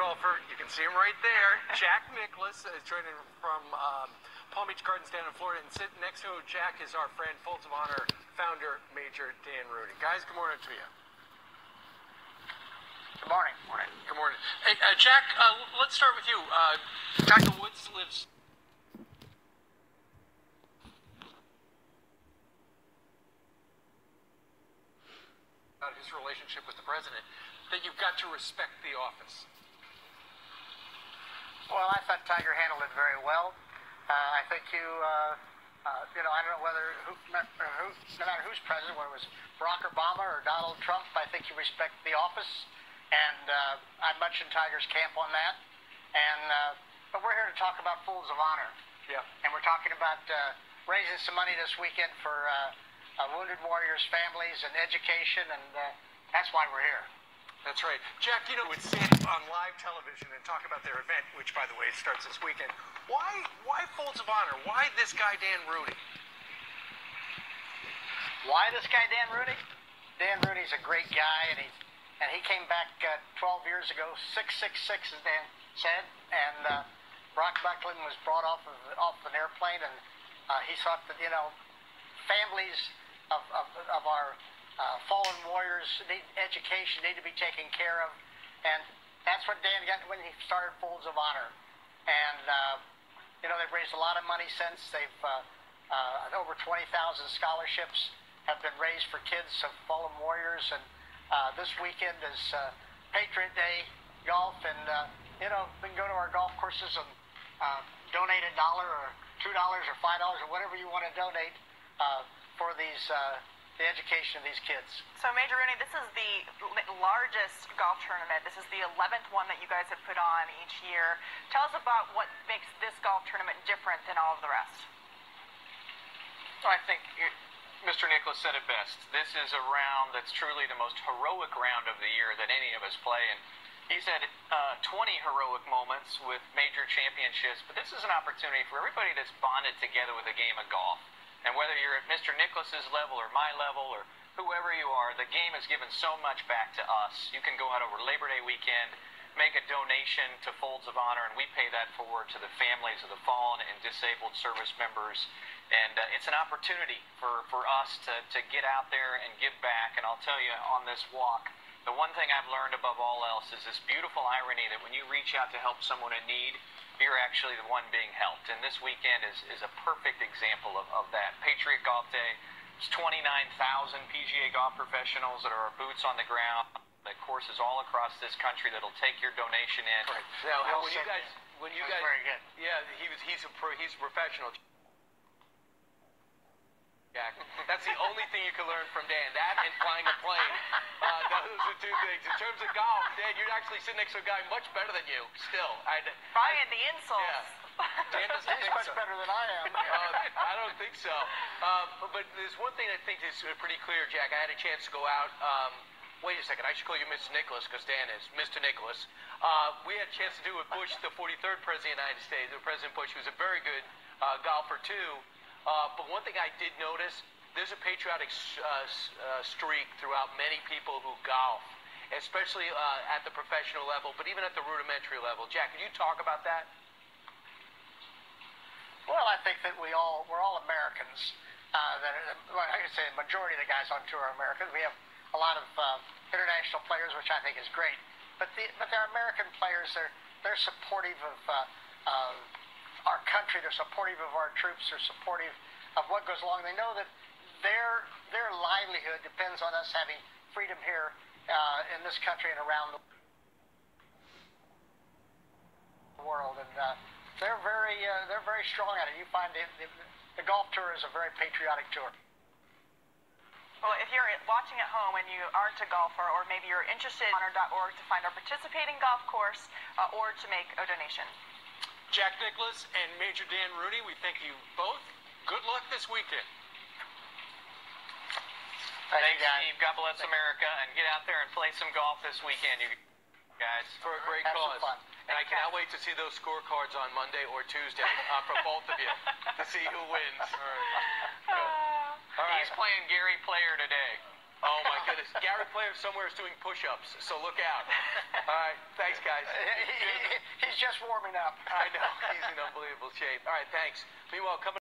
Golfer, you can see him right there. Jack Nicklaus is joining from Palm Beach Gardens down in Florida. And sitting next to Jack is our friend, Folds of Honor founder, Major Dan Rooney. Guys, good morning to you. Good morning. Good morning. Hey, Jack, let's start with you. Tiger Woods lives... about his relationship with the president, that you've got to respect the office. Well, I thought Tiger handled it very well. I think I don't know whether, no matter who's president, whether it was Barack Obama or Donald Trump, I think you respect the office. And I'm much in Tiger's camp on that. But we're here to talk about Folds of Honor. Yeah. And we're talking about raising some money this weekend for wounded warriors' families and education, and that's why we're here. That's right. Jack, you know, would sit on live television and talk about their event, which, by the way, starts this weekend. Why Folds of Honor? Why this guy, Dan Rooney? Why this guy, Dan Rooney? Dan Rooney's a great guy, and he came back 12 years ago, 6'6", as Dan said, and Brock Buckland was brought off an airplane, and he thought that, families of our fallen warriors need education, need to be taken care of, and that's what Dan got when he started Folds of Honor. And they've raised a lot of money since. They've over 20,000 scholarships have been raised for kids of fallen warriors, and this weekend is Patriot Day golf, and we can go to our golf courses and donate $1 or $2 or $5 or whatever you want to donate for the education of these kids. So, Major Rooney, this is the largest golf tournament. This is the 11th one that you guys have put on each year. Tell us about what makes this golf tournament different than all of the rest. I think Mr. Nicklaus said it best. This is a round that's truly the most heroic round of the year that any of us play. And he's had 20 heroic moments with major championships, but this is an opportunity for everybody that's bonded together with a game of golf. And whether you're at Mr. Nicklaus's level or my level or whoever you are, the game has given so much back to us. You can go out over Labor Day weekend, make a donation to Folds of Honor, and we pay that forward to the families of the fallen and disabled service members. And it's an opportunity for us to get out there and give back. And I'll tell you, on this walk, the one thing I've learned above all else is this beautiful irony that when you reach out to help someone in need, you're actually the one being helped. And this weekend is a perfect example of that. Patriot Golf Day, it's 29,000 PGA golf professionals that are boots on the ground, the courses all across this country that'll take your donation in. Right. Now, when you guys, very good. Yeah, he's a professional. Jack. That's the only thing you can learn from Dan. That and flying a plane. Those are two things. In terms of golf, Dan, you're actually sitting next to a guy much better than you. Still, Brian, the insults. Yeah. Dan doesn't He's think much so. better than I am. I don't think so. But there's one thing I think is pretty clear, Jack. I had a chance to go out. Wait a second. I should call you Mr. Nicklaus because Dan is Mr. Nicklaus. We had a chance to do with Bush, the 43rd President of the United States. President Bush, who was a very good golfer, too. But one thing I did notice, there's a patriotic streak throughout many people who golf, especially at the professional level, but even at the rudimentary level. Jack, can you talk about that? Well, I think that we're all Americans. I could say the majority of the guys on tour are Americans. We have a lot of international players, which I think is great. But they're American players. They're supportive of our country. They're supportive of our troops. They're supportive of what goes along. They know that their livelihood depends on us having freedom here in this country and around the world. And they're very strong at it. You find the golf tour is a very patriotic tour. Well, if you're watching at home and you aren't a golfer, or maybe you're interested in honor.org to find our participating golf course or to make a donation. Jack Nicklaus and Major Dan Rooney, we thank you both. Good luck this weekend. Thanks, Steve. God bless America, and get out there and play some golf this weekend, you guys. For a great cause. And I cannot wait to see those scorecards on Monday or Tuesday from both of you to see who wins. All right. He's playing Gary Player today. Oh, my goodness. Gary Player somewhere is doing push-ups, so look out. All right. Thanks, guys. He's just warming up. I know. He's in unbelievable shape. All right, thanks. Meanwhile, coming